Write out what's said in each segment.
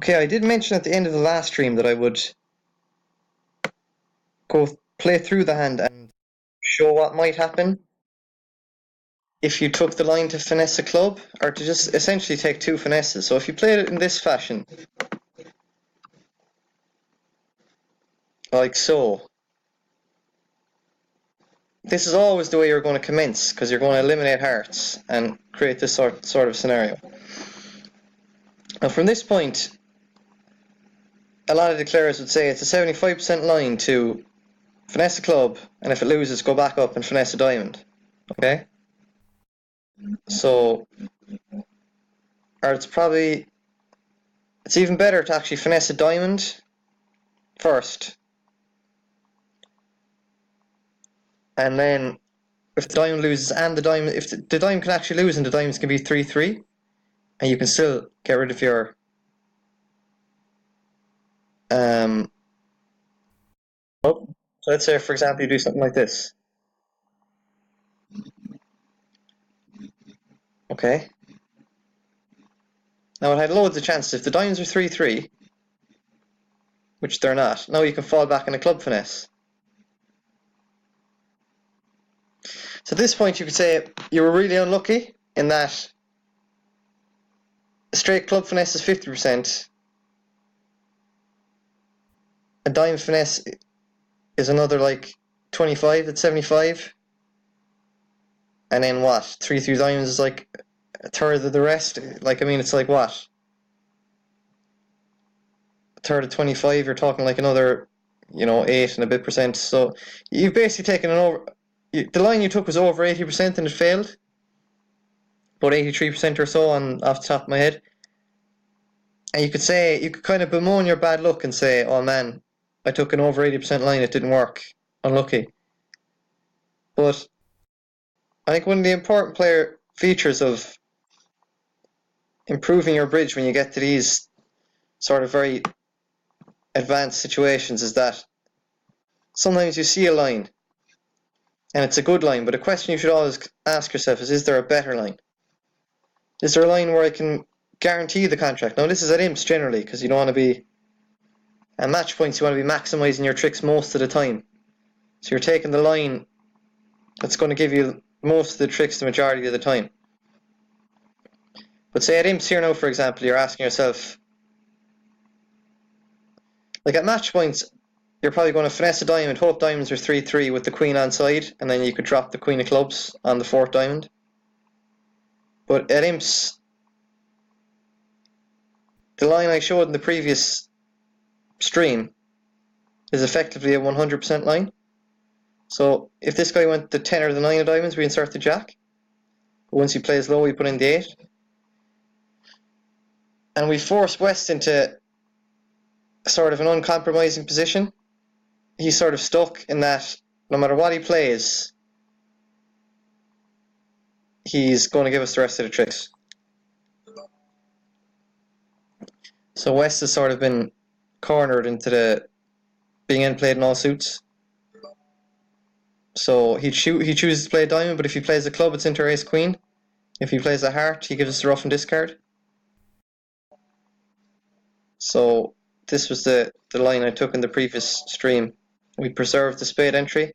Okay, I did mention at the end of the last stream that I would go play through the hand and show what might happen if you took the line to finesse a club, or to just essentially take two finesses. So if you played it in this fashion, like so, this is always the way you're going to commence, because you're going to eliminate hearts and create this sort of scenario. Now from this point, a lot of declarers would say it's a 75% line to finesse a club, and if it loses, go back up and finesse a diamond. Okay? So, or it's even better to actually finesse a diamond first. And then if the diamond loses and the diamond, if the diamond can actually lose and the diamonds can be 3-3, and you can still get rid of your so let's say, for example, you do something like this. Okay. Now it had loads of chances. If the diamonds are 3-3, which they're not, now you can fall back in a club finesse. So at this point you could say you were really unlucky in that a straight club finesse is 50%, a diamond finesse is another like 25, it's 75, and then what? 3-3 diamonds is like a third of the rest. Like, I mean, it's like what? A third of 25, you're talking like another, 8 and a bit percent. So you've basically taken the line you took was over 80% and it failed. About 83% or so off the top of my head. And you could kind of bemoan your bad luck and say, oh man, I took an over 80% line, it didn't work. Unlucky. But I think one of the important player features of improving your bridge when you get to these sort of very advanced situations is that sometimes you see a line and it's a good line, but a question you should always ask yourself is there a better line? Is there a line where I can guarantee the contract? Now this is at imps generally, because you don't want to be at match points, you want to be maximizing your tricks most of the time. So you're taking the line that's going to give you most of the tricks the majority of the time. But say at imps here now, for example, you're asking yourself, like at match points, you're probably going to finesse a diamond, hope diamonds are 3-3 with the queen on side, and then you could drop the queen of clubs on the fourth diamond. But at imps, the line I showed in the previous stream is effectively a 100% line. So if this guy went the 10 or the 9 of diamonds, we insert the jack. But once he plays low, we put in the 8. And we force West into sort of an uncompromising position. He's sort of stuck in that no matter what he plays, he's going to give us the rest of the tricks. So West has sort of been cornered into the being end played in all suits. So he chooses to play a diamond, but if he plays a club, it's into ace queen. If he plays a heart, he gives us the ruff and discard. So this was the line I took in the previous stream. We preserved the spade entry,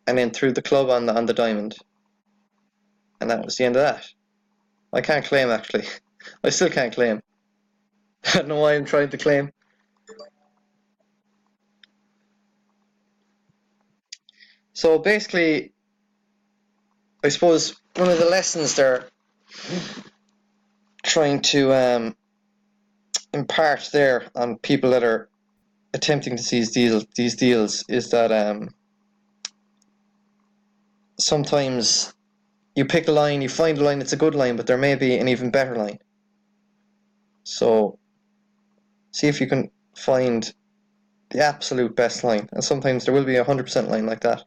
and then threw the club on the diamond, and that was the end of that. I can't claim, actually. I still can't claim. I don't know why I'm trying to claim. So basically, I suppose one of the lessons they're trying to impart there on people that are attempting to seize these deals is that sometimes you pick a line, you find a line that's a good line, but there may be an even better line. So see if you can find the absolute best line, and sometimes there will be a 100% line like that.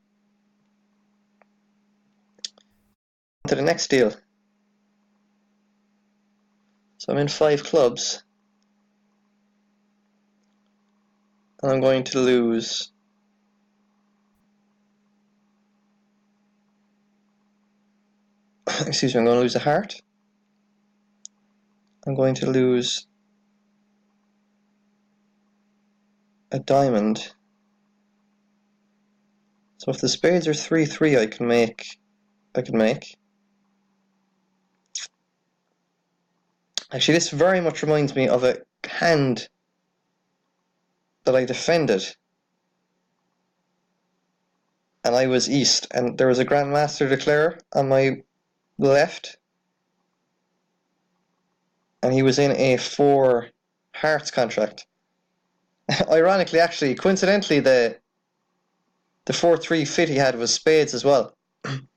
On to the next deal. So I'm in 5 clubs, and I'm going to lose excuse me, I'm going to lose a heart, I'm going to lose a diamond. So if the spades are 3-3, I can make. Actually, this very much reminds me of a hand that I defended. And I was east, and there was a Grandmaster declarer on my left. And he was in a 4 hearts contract. Ironically, actually, coincidentally, the 4-3 fit he had was spades as well. And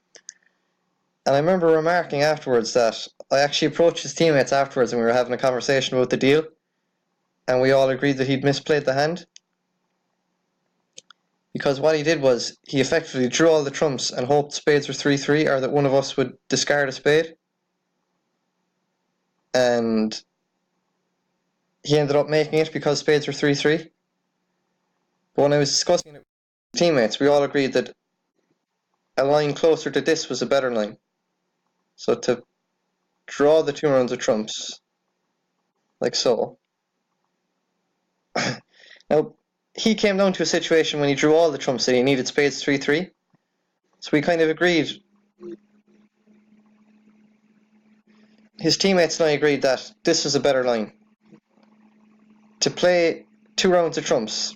I remember remarking afterwards that I actually approached his teammates afterwards and we were having a conversation about the deal. And we all agreed that he'd misplayed the hand. Because what he did was he effectively drew all the trumps and hoped spades were 3-3 or that one of us would discard a spade. And he ended up making it because spades were 3-3. But when I was discussing it with teammates, we all agreed that a line closer to this was a better line. So to draw the 2 rounds of trumps, like so. Now, he came down to a situation when he drew all the trumps that he needed spades 3-3. So we kind of agreed. His teammates and I agreed that this was a better line. To play 2 rounds of trumps,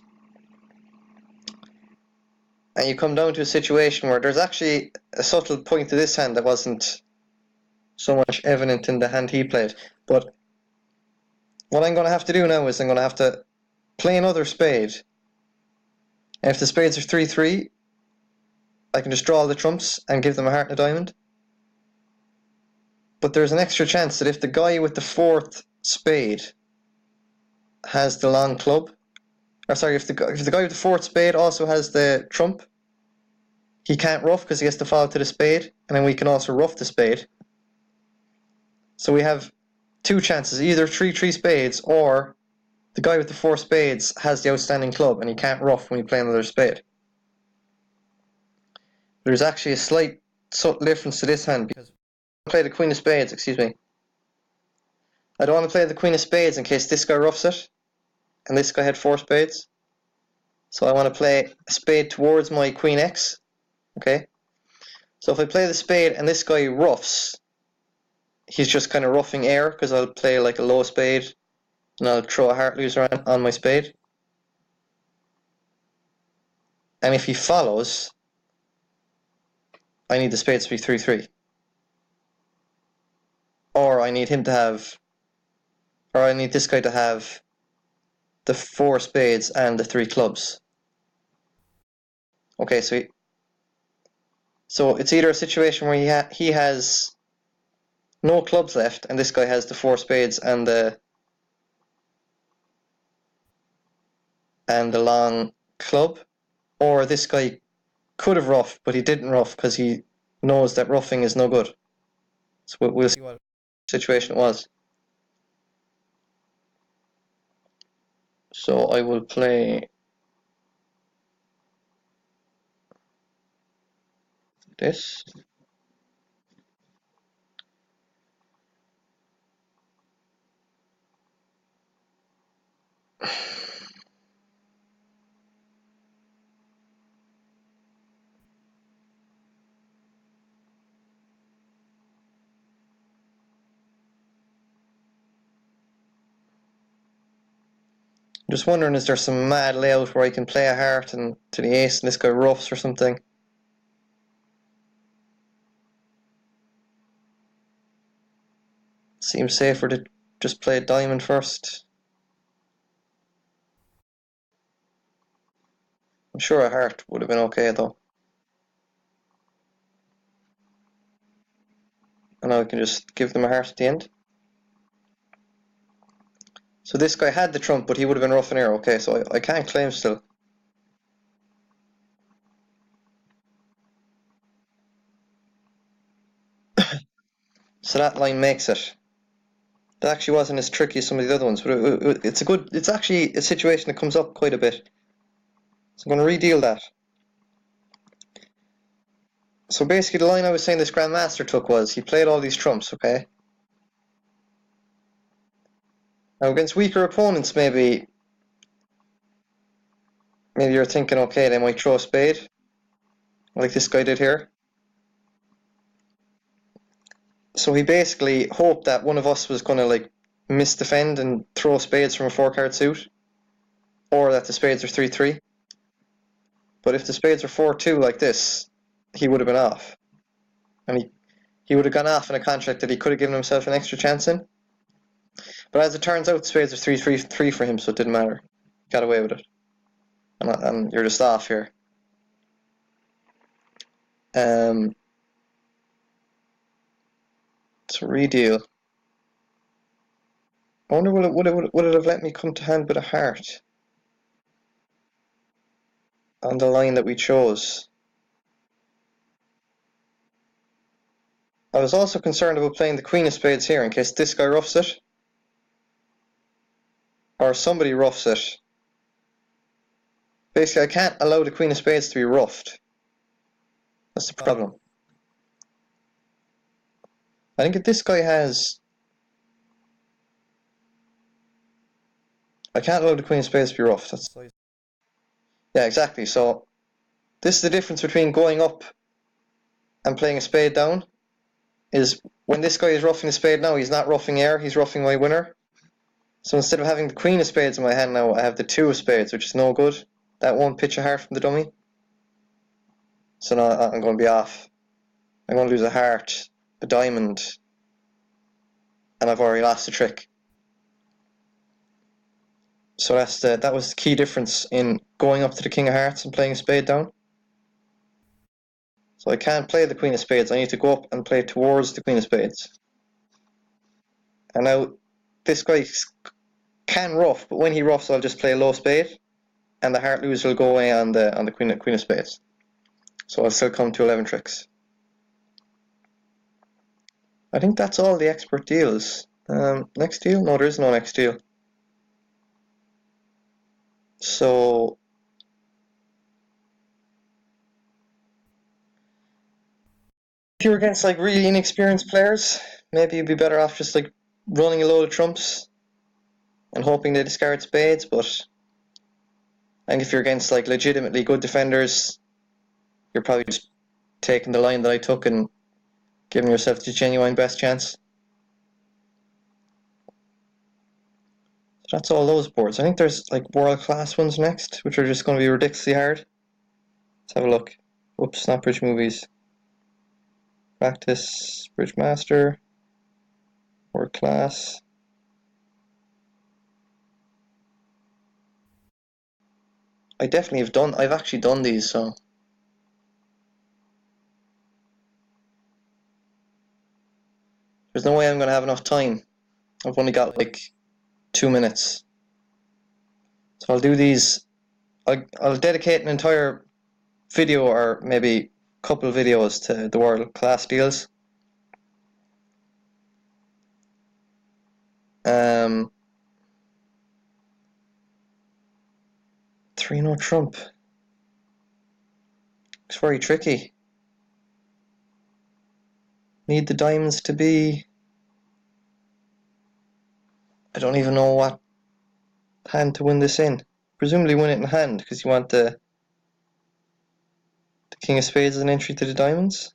and you come down to a situation where there's actually a subtle point to this hand that wasn't so much evident in the hand he played. But what I'm going to have to do now is I'm going to have to play another spade. And if the spades are 3-3, I can just draw all the trumps and give them a heart and a diamond. But there's an extra chance that if the guy with the 4th spade has the long club, or sorry, if the guy with the 4th spade also has the trump, he can't ruff because he has to follow to the spade, and then we can also ruff the spade. So we have 2 chances, either 3-3 spades, or the guy with the 4 spades has the outstanding club and he can't ruff when we play another spade. There's actually a slight subtle difference to this hand because I play the queen of spades, excuse me. I don't want to play the queen of spades in case this guy roughs it, and this guy had 4 spades. So I want to play a spade towards my queen x, okay? So if I play the spade and this guy roughs, he's just kind of roughing air because I'll play like a low spade and I'll throw a heart loser on my spade. And if he follows, I need the spades to be 3-3. Or I need him to have, or I need this guy to have the 4 spades and the 3 clubs. Okay, so it's either a situation where he has no clubs left and this guy has the 4 spades and the long club, or this guy could have roughed but he didn't rough because he knows that roughing is no good. So we'll see what situation it was. So I will play this. I'm just wondering, is there some mad layout where I can play a heart and to the ace and this guy roughs or something? Seems safer to just play a diamond first. I'm sure a heart would have been okay though. And now I can just give them a heart at the end. So this guy had the trump, but he would have been roughing air. Okay, so I can't claim still. So that line makes it. That actually wasn't as tricky as some of the other ones, but it's actually a situation that comes up quite a bit. So I'm going to redeal that. So basically the line I was saying this Grandmaster took was, he played all these trumps, okay? Now against weaker opponents, maybe you're thinking, okay, they might throw a spade, like this guy did here. So he basically hoped that one of us was going to like misdefend and throw spades from a 4-card suit, or that the spades are 3-3. But if the spades are 4-2 like this, he would have been off, and he would have gone off in a contract that he could have given himself an extra chance in. But as it turns out, spades are 3-3-3 for him, so it didn't matter. Got away with it, and you're just off here. It's a redeal. I wonder would it have let me come to hand with a heart on the line that we chose. I was also concerned about playing the queen of spades here in case this guy roughs it, or somebody roughs it. Basically, I can't allow the queen of spades to be roughed. That's the problem. I think if this guy has... I can't allow the queen of spades to be roughed. Yeah, exactly. So this is the difference between going up and playing a spade down, is when this guy is roughing a spade now, he's not roughing air, he's roughing my winner. So instead of having the queen of spades in my hand now, I have the 2 of spades, which is no good. That won't pitch a heart from the dummy. So now I'm going to be off. I'm going to lose a heart, a diamond, and I've already lost the trick. So that was the key difference in going up to the king of hearts and playing a spade down. So I can't play the queen of spades, I need to go up and play towards the queen of spades. And now this guy can rough, but when he roughs I'll just play a low spade, and the heart loser will go away on the queen of spades. So I'll still come to 11 tricks. I think that's all the expert deals. Next deal? No, there is no next deal. So if you're against like really inexperienced players, maybe you'd be better off just like running a load of trumps and hoping they discard spades. But I think if you're against like legitimately good defenders, you're probably just taking the line that I took and giving yourself the genuine best chance. So that's all those boards. I think there's like world class ones next, which are just going to be ridiculously hard. Let's have a look. Oops, not Bridge Movies. Practice, Bridge Master, world class. I've actually done these, so. There's no way I'm going to have enough time. I've only got like 2 minutes. So I'll do these. I'll dedicate an entire video or maybe a couple of videos to the world class deals. 3-0 trump. It's very tricky. Need the diamonds to be... I don't even know what hand to win this in. Presumably win it in hand, because you want the king of spades as an entry to the diamonds.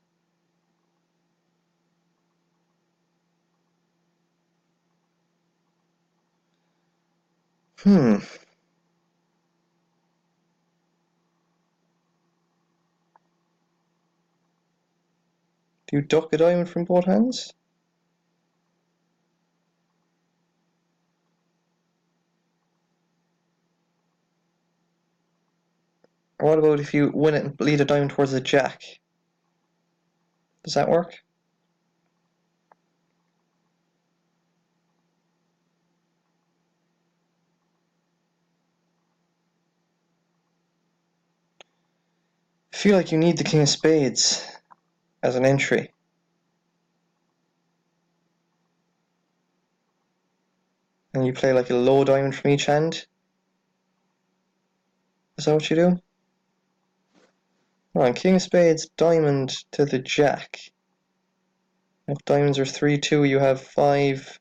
Do you duck a diamond from both hands? Or what about if you win it and lead a diamond towards a jack? Does that work? I feel like you need the king of spades as an entry. And you play like a low diamond from each hand. Is that what you do? On king of spades, diamond to the jack. If diamonds are 3-2, you have 5